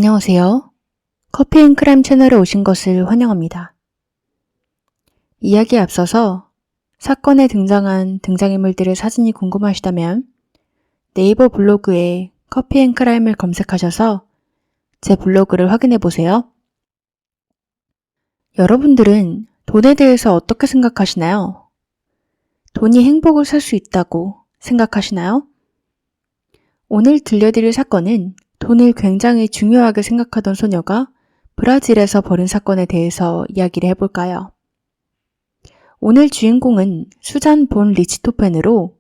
안녕하세요. 커피앤크라임 채널에 오신 것을 환영합니다. 이야기에 앞서서 사건에 등장한 등장인물들의 사진이 궁금하시다면 네이버 블로그에 커피앤크라임을 검색하셔서 제 블로그를 확인해 보세요. 여러분들은 돈에 대해서 어떻게 생각하시나요? 돈이 행복을 살 수 있다고 생각하시나요? 오늘 들려드릴 사건은 돈을 굉장히 중요하게 생각하던 소녀가 브라질에서 벌인 사건에 대해서 이야기를 해볼까요? 오늘 주인공은 수잔 본 리치토펜으로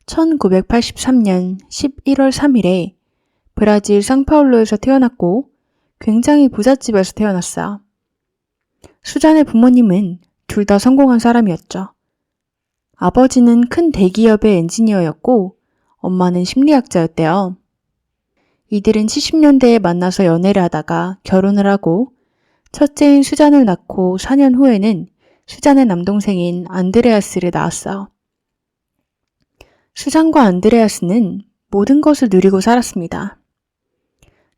1983년 11월 3일에 브라질 상파울루에서 태어났고 굉장히 부잣집에서 태어났어요. 수잔의 부모님은 둘 다 성공한 사람이었죠. 아버지는 큰 대기업의 엔지니어였고 엄마는 심리학자였대요. 이들은 70년대에 만나서 연애를 하다가 결혼을 하고 첫째인 수잔을 낳고 4년 후에는 수잔의 남동생인 안드레아스를 낳았어요. 수잔과 안드레아스는 모든 것을 누리고 살았습니다.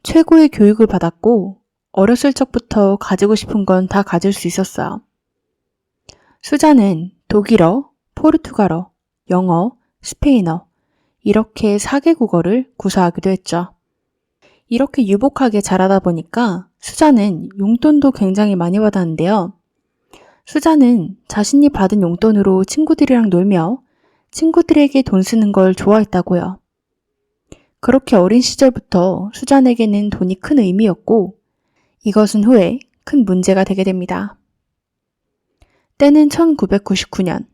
최고의 교육을 받았고 어렸을 적부터 가지고 싶은 건 다 가질 수 있었어요. 수잔은 독일어, 포르투갈어, 영어, 스페인어 이렇게 4개국어를 구사하기도 했죠. 이렇게 유복하게 자라다 보니까 수잔은 용돈도 굉장히 많이 받았는데요. 수잔은 자신이 받은 용돈으로 친구들이랑 놀며 친구들에게 돈 쓰는 걸 좋아했다고요. 그렇게 어린 시절부터 수잔에게는 돈이 큰 의미였고 이것은 후에 큰 문제가 되게 됩니다. 때는 1999년,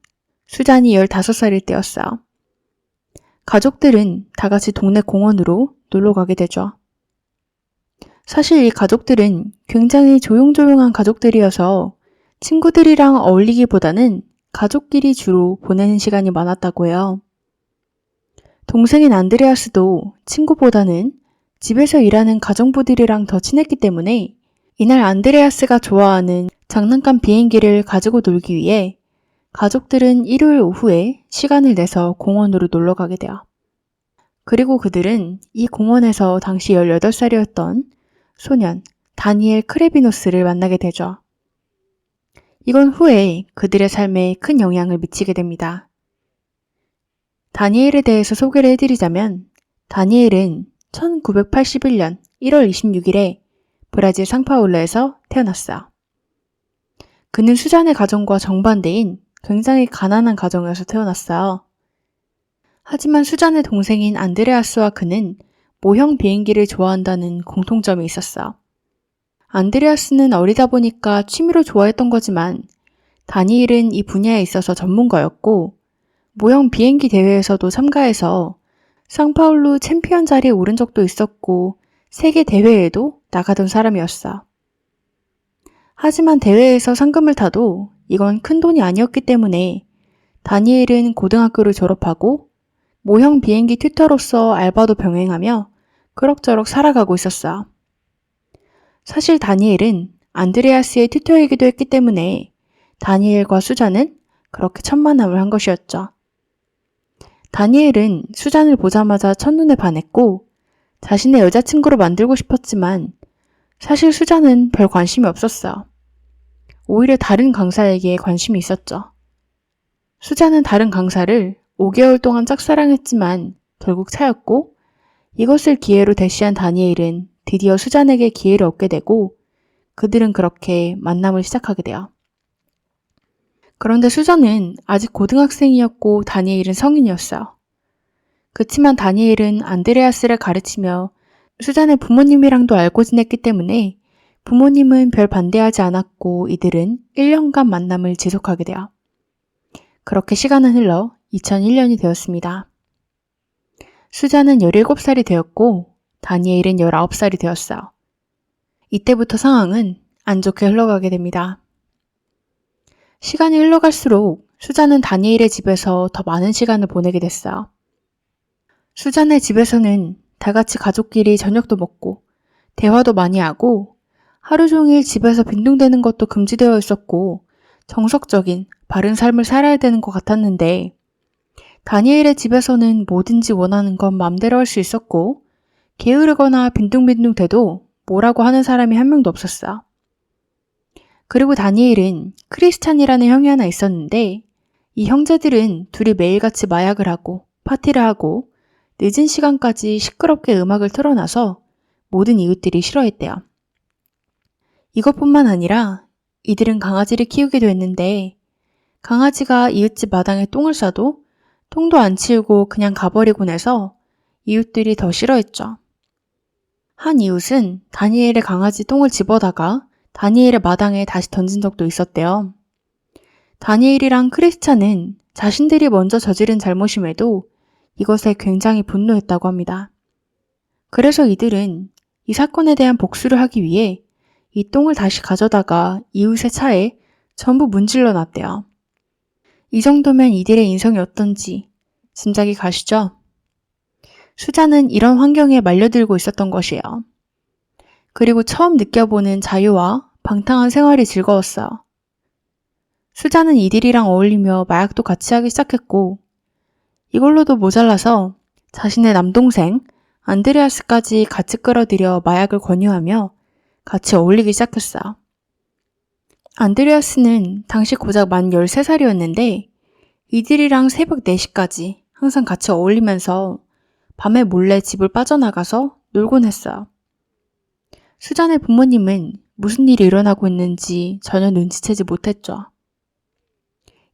수잔이 15살일 때였어요. 가족들은 다 같이 동네 공원으로 놀러 가게 되죠. 사실 이 가족들은 굉장히 조용조용한 가족들이어서 친구들이랑 어울리기보다는 가족끼리 주로 보내는 시간이 많았다고 해요. 동생인 안드레아스도 친구보다는 집에서 일하는 가정부들이랑 더 친했기 때문에 이날 안드레아스가 좋아하는 장난감 비행기를 가지고 놀기 위해 가족들은 일요일 오후에 시간을 내서 공원으로 놀러 가게 돼요. 그리고 그들은 이 공원에서 당시 18살이었던 소년 다니엘 크레비노스를 만나게 되죠. 이건 후에 그들의 삶에 큰 영향을 미치게 됩니다. 다니엘에 대해서 소개를 해드리자면 다니엘은 1981년 1월 26일에 브라질 상파울루에서 태어났어요. 그는 수잔의 가정과 정반대인 굉장히 가난한 가정에서 태어났어요. 하지만 수잔의 동생인 안드레아스와 그는 모형 비행기를 좋아한다는 공통점이 있었어요. 안드레아스는 어리다 보니까 취미로 좋아했던 거지만 다니엘은 이 분야에 있어서 전문가였고 모형 비행기 대회에서도 참가해서 상파울루 챔피언 자리에 오른 적도 있었고 세계 대회에도 나가던 사람이었어. 하지만 대회에서 상금을 타도 이건 큰 돈이 아니었기 때문에 다니엘은 고등학교를 졸업하고 모형 비행기 튜터로서 알바도 병행하며 그럭저럭 살아가고 있었어. 사실 다니엘은 안드레아스의 튜터이기도 했기 때문에 다니엘과 수잔은 그렇게 천만남을 한 것이었죠. 다니엘은 수잔을 보자마자 첫눈에 반했고 자신의 여자친구로 만들고 싶었지만 사실 수잔은 별 관심이 없었어요. 오히려 다른 강사에게 관심이 있었죠. 수잔은 다른 강사를 5개월 동안 짝사랑했지만 결국 차였고 이것을 기회로 대시한 다니엘은 드디어 수잔에게 기회를 얻게 되고 그들은 그렇게 만남을 시작하게 돼요. 그런데 수잔은 아직 고등학생이었고 다니엘은 성인이었어요. 그치만 다니엘은 안드레아스를 가르치며 수잔의 부모님이랑도 알고 지냈기 때문에 부모님은 별 반대하지 않았고 이들은 1년간 만남을 지속하게 돼요. 그렇게 시간은 흘러 2001년이 되었습니다. 수잔은 17살이 되었고 다니엘은 19살이 되었어요. 이때부터 상황은 안 좋게 흘러가게 됩니다. 시간이 흘러갈수록 수잔은 다니엘의 집에서 더 많은 시간을 보내게 됐어요. 수잔의 집에서는 다 같이 가족끼리 저녁도 먹고 대화도 많이 하고 하루 종일 집에서 빈둥대는 것도 금지되어 있었고 정석적인 바른 삶을 살아야 되는 것 같았는데 다니엘의 집에서는 뭐든지 원하는 건 맘대로 할 수 있었고 게으르거나 빈둥빈둥 대도 뭐라고 하는 사람이 한 명도 없었어. 그리고 다니엘은 크리스찬이라는 형이 하나 있었는데 이 형제들은 둘이 매일같이 마약을 하고 파티를 하고 늦은 시간까지 시끄럽게 음악을 틀어놔서 모든 이웃들이 싫어했대요. 이것뿐만 아니라 이들은 강아지를 키우기도 했는데 강아지가 이웃집 마당에 똥을 싸도 똥도 안 치우고 그냥 가버리곤 해서 이웃들이 더 싫어했죠. 한 이웃은 다니엘의 강아지 똥을 집어다가 다니엘의 마당에 다시 던진 적도 있었대요. 다니엘이랑 크리스찬은 자신들이 먼저 저지른 잘못임에도 이것에 굉장히 분노했다고 합니다. 그래서 이들은 이 사건에 대한 복수를 하기 위해 이 똥을 다시 가져다가 이웃의 차에 전부 문질러 놨대요. 이 정도면 이들의 인성이 어떤지 짐작이 가시죠? 수잔은 이런 환경에 말려들고 있었던 것이에요. 그리고 처음 느껴보는 자유와 방탕한 생활이 즐거웠어요. 수잔은 이들이랑 어울리며 마약도 같이 하기 시작했고 이걸로도 모자라서 자신의 남동생 안드레아스까지 같이 끌어들여 마약을 권유하며 같이 어울리기 시작했어요. 안드레아스는 당시 고작 만 13살이었는데 이들이랑 새벽 4시까지 항상 같이 어울리면서 밤에 몰래 집을 빠져나가서 놀곤 했어요. 수잔의 부모님은 무슨 일이 일어나고 있는지 전혀 눈치채지 못했죠.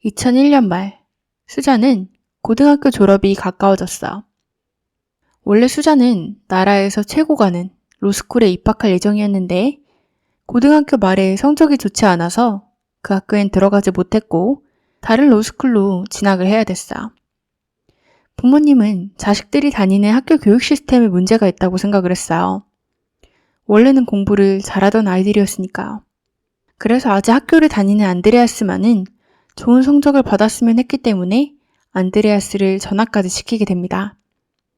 2001년 말, 수잔은 고등학교 졸업이 가까워졌어요. 원래 수잔은 나라에서 최고 가는 로스쿨에 입학할 예정이었는데 고등학교 말에 성적이 좋지 않아서 그 학교엔 들어가지 못했고 다른 로스쿨로 진학을 해야 됐어요. 부모님은 자식들이 다니는 학교 교육 시스템에 문제가 있다고 생각을 했어요. 원래는 공부를 잘하던 아이들이었으니까요. 그래서 아직 학교를 다니는 안드레아스만은 좋은 성적을 받았으면 했기 때문에 안드레아스를 전학까지 시키게 됩니다.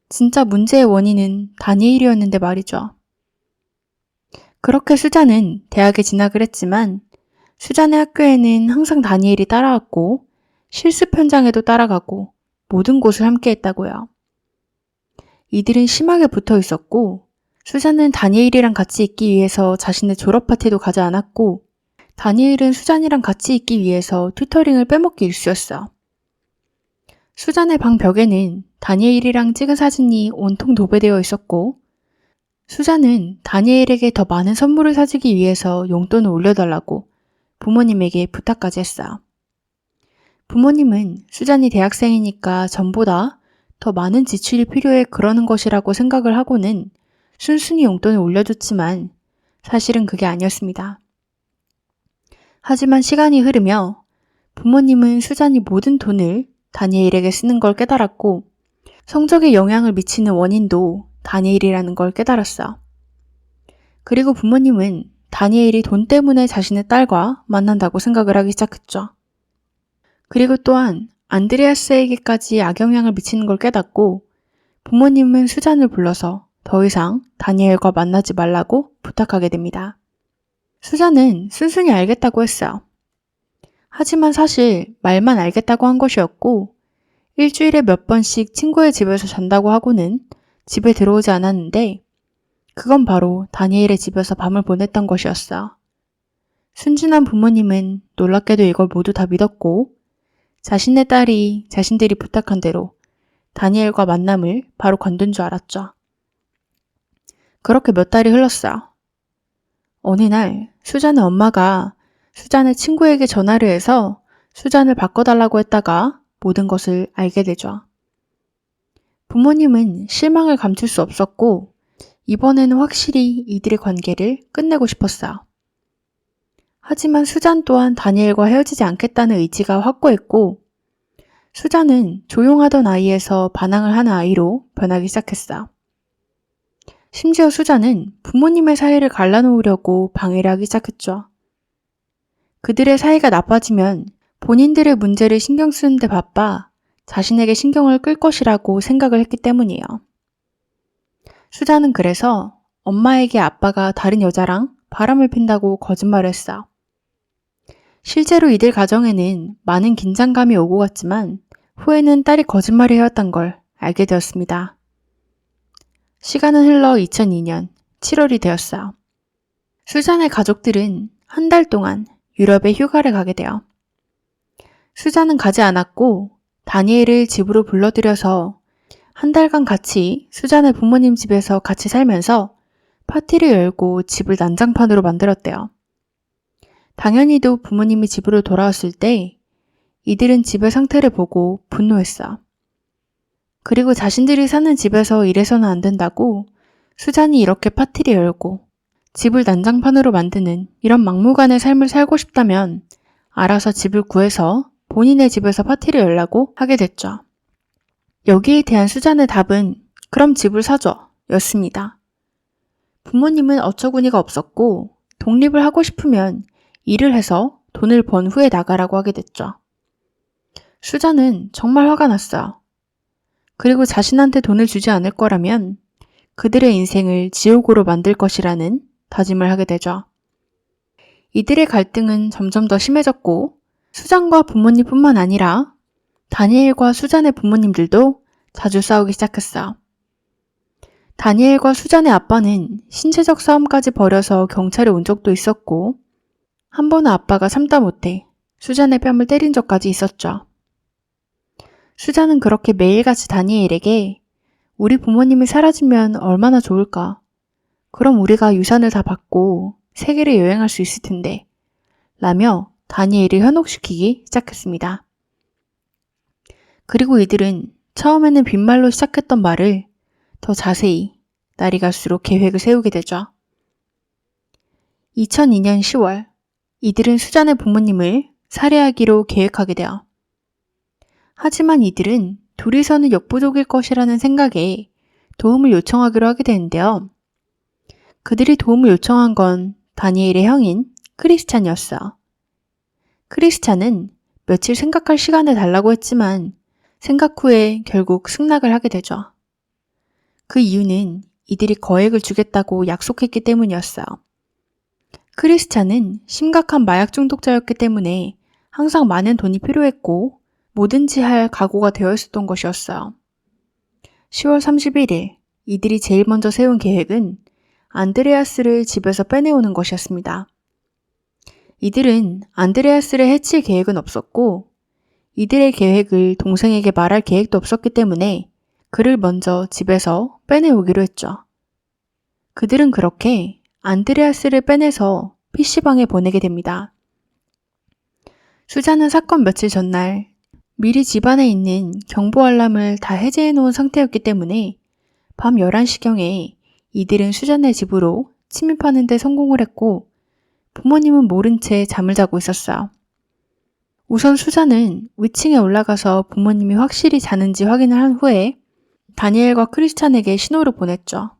진짜 문제의 원인은 다니엘이었는데 말이죠. 그렇게 수잔은 대학에 진학을 했지만 수잔의 학교에는 항상 다니엘이 따라왔고 실습 현장에도 따라가고 모든 곳을 함께 했다고요. 이들은 심하게 붙어 있었고 수잔은 다니엘이랑 같이 있기 위해서 자신의 졸업 파티도 가지 않았고 다니엘은 수잔이랑 같이 있기 위해서 튜터링을 빼먹기 일쑤였어. 수잔의 방 벽에는 다니엘이랑 찍은 사진이 온통 도배되어 있었고 수잔은 다니엘에게 더 많은 선물을 사주기 위해서 용돈을 올려달라고 부모님에게 부탁까지 했어요. 부모님은 수잔이 대학생이니까 전보다 더 많은 지출이 필요해 그러는 것이라고 생각을 하고는 순순히 용돈을 올려줬지만 사실은 그게 아니었습니다. 하지만 시간이 흐르며 부모님은 수잔이 모든 돈을 다니엘에게 쓰는 걸 깨달았고 성적에 영향을 미치는 원인도 다니엘이라는 걸 깨달았어. 그리고 부모님은 다니엘이 돈 때문에 자신의 딸과 만난다고 생각을 하기 시작했죠. 그리고 또한 안드레아스에게까지 악영향을 미치는 걸 깨닫고 부모님은 수잔을 불러서 더 이상 다니엘과 만나지 말라고 부탁하게 됩니다. 수잔은 순순히 알겠다고 했어요. 하지만 사실 말만 알겠다고 한 것이었고 일주일에 몇 번씩 친구의 집에서 잔다고 하고는 집에 들어오지 않았는데 그건 바로 다니엘의 집에서 밤을 보냈던 것이었어. 순진한 부모님은 놀랍게도 이걸 모두 다 믿었고 자신의 딸이 자신들이 부탁한 대로 다니엘과 만남을 바로 건든 줄 알았죠. 그렇게 몇 달이 흘렀어요. 어느 날 수잔의 엄마가 수잔의 친구에게 전화를 해서 수잔을 바꿔달라고 했다가 모든 것을 알게 되죠. 부모님은 실망을 감출 수 없었고 이번에는 확실히 이들의 관계를 끝내고 싶었어요. 하지만 수잔 또한 다니엘과 헤어지지 않겠다는 의지가 확고했고 수잔은 조용하던 아이에서 반항을 하는 아이로 변하기 시작했어요. 심지어 수잔은 부모님의 사이를 갈라놓으려고 방해를 하기 시작했죠. 그들의 사이가 나빠지면 본인들의 문제를 신경 쓰는데 바빠 자신에게 신경을 끌 것이라고 생각을 했기 때문이에요. 수잔은 그래서 엄마에게 아빠가 다른 여자랑 바람을 핀다고 거짓말을 했어요. 실제로 이들 가정에는 많은 긴장감이 오고 갔지만 후에는 딸이 거짓말을 해왔던 걸 알게 되었습니다. 시간은 흘러 2002년 7월이 되었어요. 수잔의 가족들은 한 달 동안 유럽에 휴가를 가게 돼요. 수잔은 가지 않았고 다니엘을 집으로 불러들여서 한 달간 같이 수잔의 부모님 집에서 같이 살면서 파티를 열고 집을 난장판으로 만들었대요. 당연히도 부모님이 집으로 돌아왔을 때 이들은 집의 상태를 보고 분노했어. 그리고 자신들이 사는 집에서 이래서는 안 된다고 수잔이 이렇게 파티를 열고 집을 난장판으로 만드는 이런 막무가내 삶을 살고 싶다면 알아서 집을 구해서 본인의 집에서 파티를 열라고 하게 됐죠. 여기에 대한 수잔의 답은 그럼 집을 사줘 였습니다. 부모님은 어처구니가 없었고 독립을 하고 싶으면 일을 해서 돈을 번 후에 나가라고 하게 됐죠. 수잔은 정말 화가 났어요. 그리고 자신한테 돈을 주지 않을 거라면 그들의 인생을 지옥으로 만들 것이라는 다짐을 하게 되죠. 이들의 갈등은 점점 더 심해졌고 수잔과 부모님뿐만 아니라 다니엘과 수잔의 부모님들도 자주 싸우기 시작했어요. 다니엘과 수잔의 아빠는 신체적 싸움까지 벌여서 경찰에 온 적도 있었고 한 번은 아빠가 참다 못해 수잔의 뺨을 때린 적까지 있었죠. 수잔은 그렇게 매일같이 다니엘에게 우리 부모님이 사라지면 얼마나 좋을까? 그럼 우리가 유산을 다 받고 세계를 여행할 수 있을 텐데 라며 다니엘을 현혹시키기 시작했습니다. 그리고 이들은 처음에는 빈말로 시작했던 말을 더 자세히 날이 갈수록 계획을 세우게 되죠. 2002년 10월 이들은 수잔의 부모님을 살해하기로 계획하게 돼요. 하지만 이들은 둘이서는 역부족일 것이라는 생각에 도움을 요청하기로 하게 되는데요. 그들이 도움을 요청한 건 다니엘의 형인 크리스찬이었어. 크리스찬은 며칠 생각할 시간을 달라고 했지만 생각 후에 결국 승낙을 하게 되죠. 그 이유는 이들이 거액을 주겠다고 약속했기 때문이었어요. 크리스찬은 심각한 마약 중독자였기 때문에 항상 많은 돈이 필요했고 뭐든지 할 각오가 되어 있었던 것이었어요. 10월 31일 이들이 제일 먼저 세운 계획은 안드레아스를 집에서 빼내오는 것이었습니다. 이들은 안드레아스를 해칠 계획은 없었고 이들의 계획을 동생에게 말할 계획도 없었기 때문에 그를 먼저 집에서 빼내오기로 했죠. 그들은 그렇게 안드레아스를 빼내서 PC방에 보내게 됩니다. 수잔은 사건 며칠 전날 미리 집안에 있는 경보 알람을 다 해제해 놓은 상태였기 때문에 밤 11시경에 이들은 수잔의 집으로 침입하는 데 성공을 했고 부모님은 모른 채 잠을 자고 있었어요. 우선 수잔은 위층에 올라가서 부모님이 확실히 자는지 확인을 한 후에 다니엘과 크리스찬에게 신호를 보냈죠.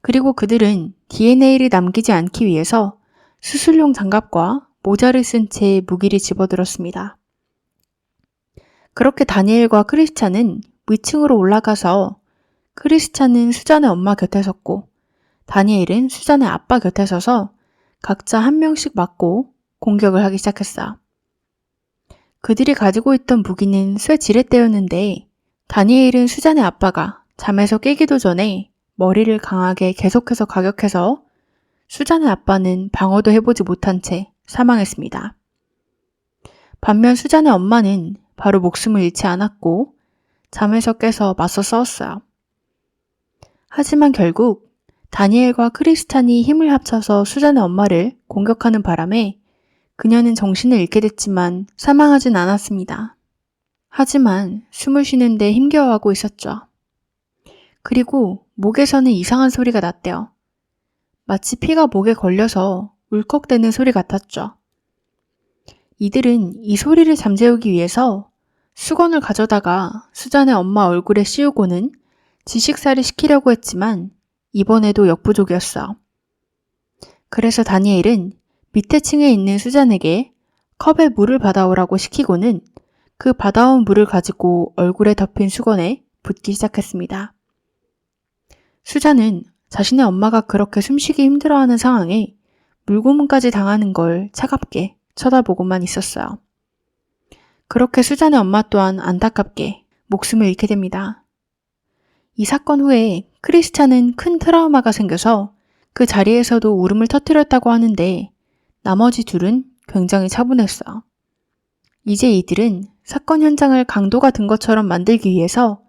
그리고 그들은 DNA를 남기지 않기 위해서 수술용 장갑과 모자를 쓴 채 무기를 집어들었습니다. 그렇게 다니엘과 크리스찬은 위층으로 올라가서 크리스찬은 수잔의 엄마 곁에 섰고 다니엘은 수잔의 아빠 곁에 서서 각자 한 명씩 맞고 공격을 하기 시작했어요. 그들이 가지고 있던 무기는 쇠 지렛대였는데 다니엘은 수잔의 아빠가 잠에서 깨기도 전에 머리를 강하게 계속해서 가격해서 수잔의 아빠는 방어도 해보지 못한 채 사망했습니다. 반면 수잔의 엄마는 바로 목숨을 잃지 않았고 잠에서 깨서 맞서 싸웠어요. 하지만 결국 다니엘과 크리스찬이 힘을 합쳐서 수잔의 엄마를 공격하는 바람에 그녀는 정신을 잃게 됐지만 사망하진 않았습니다. 하지만 숨을 쉬는데 힘겨워하고 있었죠. 그리고 목에서는 이상한 소리가 났대요. 마치 피가 목에 걸려서 울컥대는 소리 같았죠. 이들은 이 소리를 잠재우기 위해서 수건을 가져다가 수잔의 엄마 얼굴에 씌우고는 지식살이 시키려고 했지만 이번에도 역부족이었어. 그래서 다니엘은 밑에 층에 있는 수잔에게 컵에 물을 받아오라고 시키고는 그 받아온 물을 가지고 얼굴에 덮인 수건에 붓기 시작했습니다. 수잔은 자신의 엄마가 그렇게 숨쉬기 힘들어하는 상황에 물고문까지 당하는 걸 차갑게 쳐다보고만 있었어요. 그렇게 수잔의 엄마 또한 안타깝게 목숨을 잃게 됩니다. 이 사건 후에 크리스찬은 큰 트라우마가 생겨서 그 자리에서도 울음을 터뜨렸다고 하는데 나머지 둘은 굉장히 차분했어. 이제 이들은 사건 현장을 강도가 든 것처럼 만들기 위해서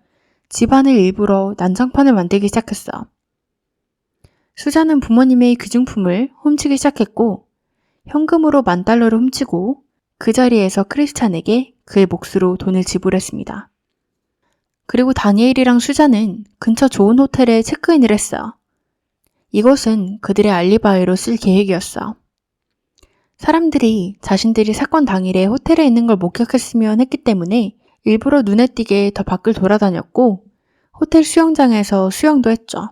집안을 일부러 난장판을 만들기 시작했어. 수잔은 부모님의 귀중품을 훔치기 시작했고 현금으로 $10,000를 훔치고 그 자리에서 크리스찬에게 그의 몫으로 돈을 지불했습니다. 그리고 다니엘이랑 수잔은 근처 좋은 호텔에 체크인을 했어. 이것은 그들의 알리바이로 쓸 계획이었어. 사람들이 자신들이 사건 당일에 호텔에 있는 걸 목격했으면 했기 때문에 일부러 눈에 띄게 더 밖을 돌아다녔고 호텔 수영장에서 수영도 했죠.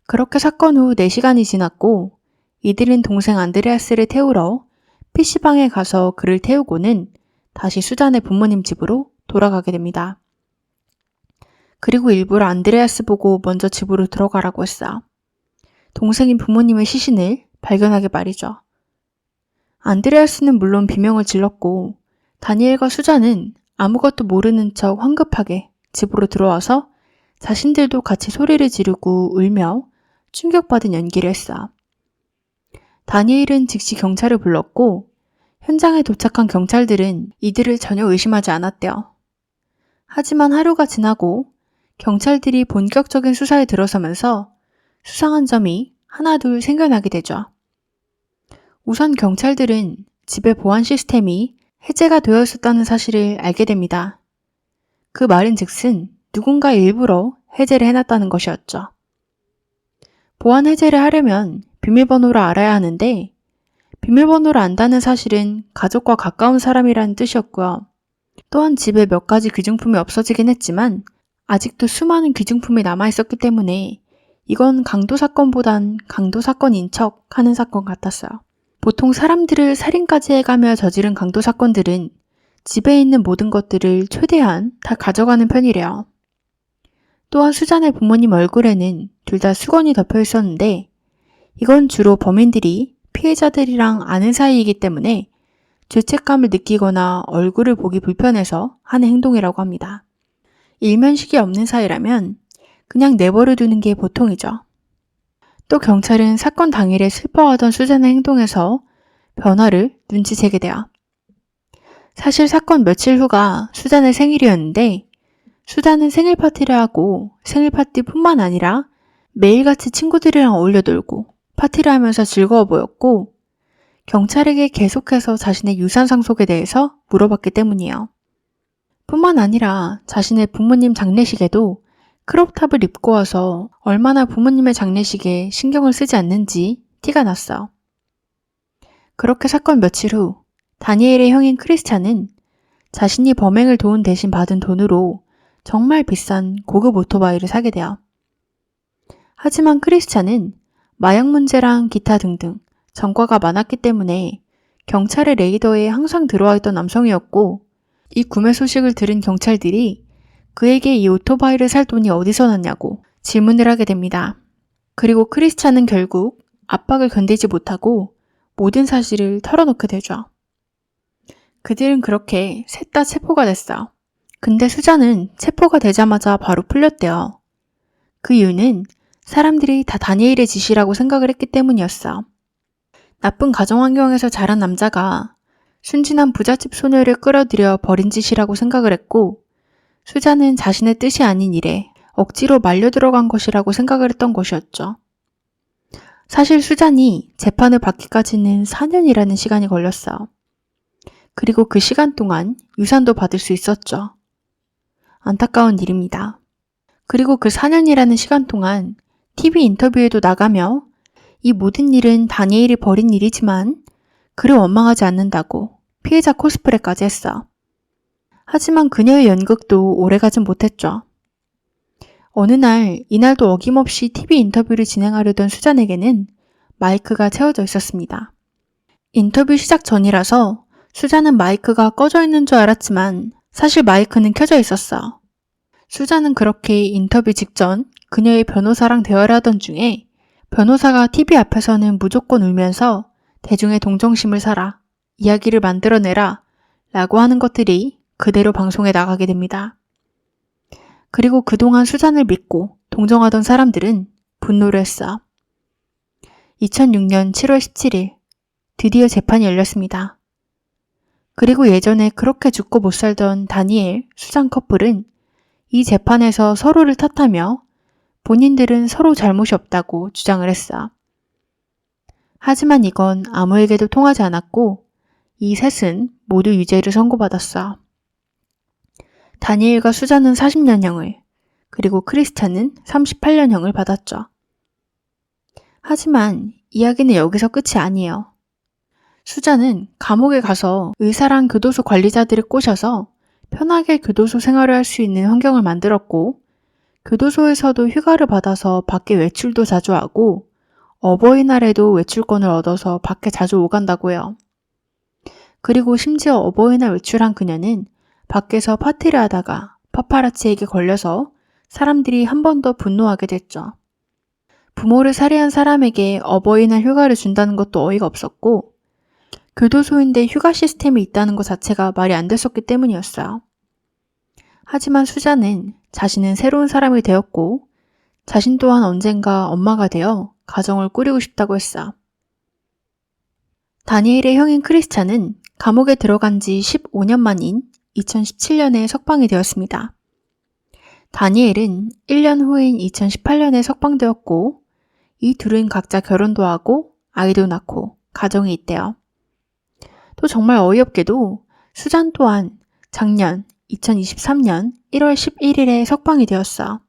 그렇게 사건 후 4시간이 지났고 이들은 동생 안드레아스를 태우러 PC방에 가서 그를 태우고는 다시 수잔의 부모님 집으로 돌아가게 됩니다. 그리고 일부러 안드레아스 보고 먼저 집으로 들어가라고 했어. 동생인 부모님의 시신을 발견하게 말이죠. 안드레아스는 물론 비명을 질렀고 다니엘과 수잔은 아무것도 모르는 척 황급하게 집으로 들어와서 자신들도 같이 소리를 지르고 울며 충격받은 연기를 했어. 다니엘은 즉시 경찰을 불렀고 현장에 도착한 경찰들은 이들을 전혀 의심하지 않았대요. 하지만 하루가 지나고 경찰들이 본격적인 수사에 들어서면서 수상한 점이 하나둘 생겨나게 되죠. 우선 경찰들은 집의 보안 시스템이 해제가 되어 있었다는 사실을 알게 됩니다. 그 말인즉슨 누군가 일부러 해제를 해놨다는 것이었죠. 보안 해제를 하려면 비밀번호를 알아야 하는데 비밀번호를 안다는 사실은 가족과 가까운 사람이라는 뜻이었고요. 또한 집에 몇 가지 귀중품이 없어지긴 했지만 아직도 수많은 귀중품이 남아있었기 때문에 이건 강도 사건보단 강도 사건인 척 하는 사건 같았어요. 보통 사람들을 살인까지 해가며 저지른 강도 사건들은 집에 있는 모든 것들을 최대한 다 가져가는 편이래요. 또한 수잔의 부모님 얼굴에는 둘 다 수건이 덮여 있었는데 이건 주로 범인들이 피해자들이랑 아는 사이이기 때문에 죄책감을 느끼거나 얼굴을 보기 불편해서 하는 행동이라고 합니다. 일면식이 없는 사이라면 그냥 내버려 두는 게 보통이죠. 또 경찰은 사건 당일에 슬퍼하던 수잔의 행동에서 변화를 눈치채게 돼요. 사실 사건 며칠 후가 수잔의 생일이었는데 수잔은 생일 파티를 하고 생일 파티뿐만 아니라 매일같이 친구들이랑 어울려 놀고 파티를 하면서 즐거워 보였고 경찰에게 계속해서 자신의 유산 상속에 대해서 물어봤기 때문이에요. 뿐만 아니라 자신의 부모님 장례식에도 크롭탑을 입고 와서 얼마나 부모님의 장례식에 신경을 쓰지 않는지 티가 났어. 그렇게 사건 며칠 후 다니엘의 형인 크리스찬은 자신이 범행을 도운 대신 받은 돈으로 정말 비싼 고급 오토바이를 사게 돼요. 하지만 크리스찬은 마약 문제랑 기타 등등 전과가 많았기 때문에 경찰의 레이더에 항상 들어와 있던 남성이었고 이 구매 소식을 들은 경찰들이 그에게 이 오토바이를 살 돈이 어디서 났냐고 질문을 하게 됩니다. 그리고 크리스찬은 결국 압박을 견디지 못하고 모든 사실을 털어놓게 되죠. 그들은 그렇게 셋 다 체포가 됐어. 근데 수잔은 체포가 되자마자 바로 풀렸대요. 그 이유는 사람들이 다 다니엘의 짓이라고 생각을 했기 때문이었어. 나쁜 가정 환경에서 자란 남자가 순진한 부잣집 소녀를 끌어들여 버린 짓이라고 생각을 했고 수잔은 자신의 뜻이 아닌 일에 억지로 말려 들어간 것이라고 생각을 했던 것이었죠. 사실 수잔이 재판을 받기까지는 4년이라는 시간이 걸렸어. 그리고 그 시간 동안 유산도 받을 수 있었죠. 안타까운 일입니다. 그리고 그 4년이라는 시간 동안 TV 인터뷰에도 나가며 이 모든 일은 다니엘이 벌인 일이지만 그를 원망하지 않는다고 피해자 코스프레까지 했어. 하지만 그녀의 연극도 오래가진 못했죠. 어느 날 이날도 어김없이 TV 인터뷰를 진행하려던 수잔에게는 마이크가 채워져 있었습니다. 인터뷰 시작 전이라서 수잔은 마이크가 꺼져 있는 줄 알았지만 사실 마이크는 켜져 있었어. 수잔은 그렇게 인터뷰 직전 그녀의 변호사랑 대화를 하던 중에 변호사가 TV 앞에서는 무조건 울면서 대중의 동정심을 사라, 이야기를 만들어내라 라고 하는 것들이 그대로 방송에 나가게 됩니다. 그리고 그동안 수잔을 믿고 동정하던 사람들은 분노를 했어. 2006년 7월 17일, 드디어 재판이 열렸습니다. 그리고 예전에 그렇게 죽고 못 살던 다니엘, 수잔 커플은 이 재판에서 서로를 탓하며 본인들은 서로 잘못이 없다고 주장을 했어. 하지만 이건 아무에게도 통하지 않았고 이 셋은 모두 유죄를 선고받았어. 다니엘과 수잔은 40년형을, 그리고 크리스찬은 38년형을 받았죠. 하지만 이야기는 여기서 끝이 아니에요. 수잔은 감옥에 가서 의사랑 교도소 관리자들을 꼬셔서 편하게 교도소 생활을 할 수 있는 환경을 만들었고, 교도소에서도 휴가를 받아서 밖에 외출도 자주 하고 어버이날에도 외출권을 얻어서 밖에 자주 오간다고 해요. 그리고 심지어 어버이날 외출한 그녀는 밖에서 파티를 하다가 파파라치에게 걸려서 사람들이 한 번 더 분노하게 됐죠. 부모를 살해한 사람에게 어버이날 휴가를 준다는 것도 어이가 없었고, 교도소인데 휴가 시스템이 있다는 것 자체가 말이 안 됐었기 때문이었어요. 하지만 수잔은 자신은 새로운 사람이 되었고 자신 또한 언젠가 엄마가 되어 가정을 꾸리고 싶다고 했어. 다니엘의 형인 크리스찬은 감옥에 들어간 지 15년 만인 2017년에 석방이 되었습니다. 다니엘은 1년 후인 2018년에 석방되었고 이 둘은 각자 결혼도 하고 아이도 낳고 가정이 있대요. 또 정말 어이없게도 수잔 또한 작년 2023년 1월 11일에 석방이 되었어.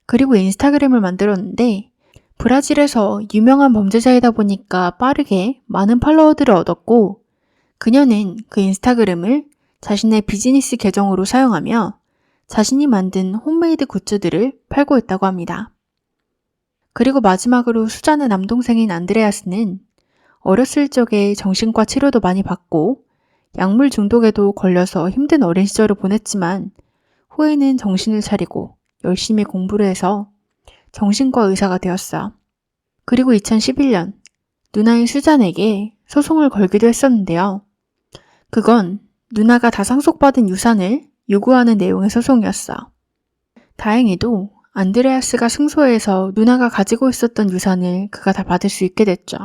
그리고 인스타그램을 만들었는데 브라질에서 유명한 범죄자이다 보니까 빠르게 많은 팔로워들을 얻었고, 그녀는 그 인스타그램을 자신의 비즈니스 계정으로 사용하며 자신이 만든 홈메이드 굿즈들을 팔고 있다고 합니다. 그리고 마지막으로 수잔의 남동생인 안드레아스는 어렸을 적에 정신과 치료도 많이 받고 약물 중독에도 걸려서 힘든 어린 시절을 보냈지만 후에는 정신을 차리고 열심히 공부를 해서 정신과 의사가 되었어. 그리고 2011년 누나인 수잔에게 소송을 걸기도 했었는데요. 그건 누나가 다 상속받은 유산을 요구하는 내용의 소송이었어. 다행히도 안드레아스가 승소해서 누나가 가지고 있었던 유산을 그가 다 받을 수 있게 됐죠.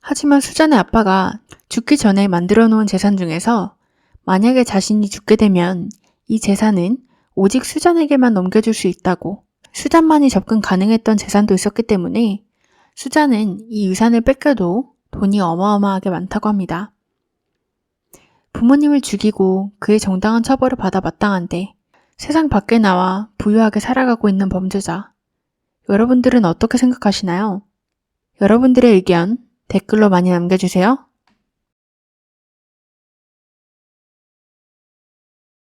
하지만 수잔의 아빠가 죽기 전에 만들어 놓은 재산 중에서 만약에 자신이 죽게 되면 이 재산은 오직 수잔에게만 넘겨줄 수 있다고, 수잔만이 접근 가능했던 재산도 있었기 때문에 수잔은 이 유산을 뺏겨도 돈이 어마어마하게 많다고 합니다. 부모님을 죽이고 그의 정당한 처벌을 받아 마땅한데 세상 밖에 나와 부유하게 살아가고 있는 범죄자. 여러분들은 어떻게 생각하시나요? 여러분들의 의견 댓글로 많이 남겨주세요.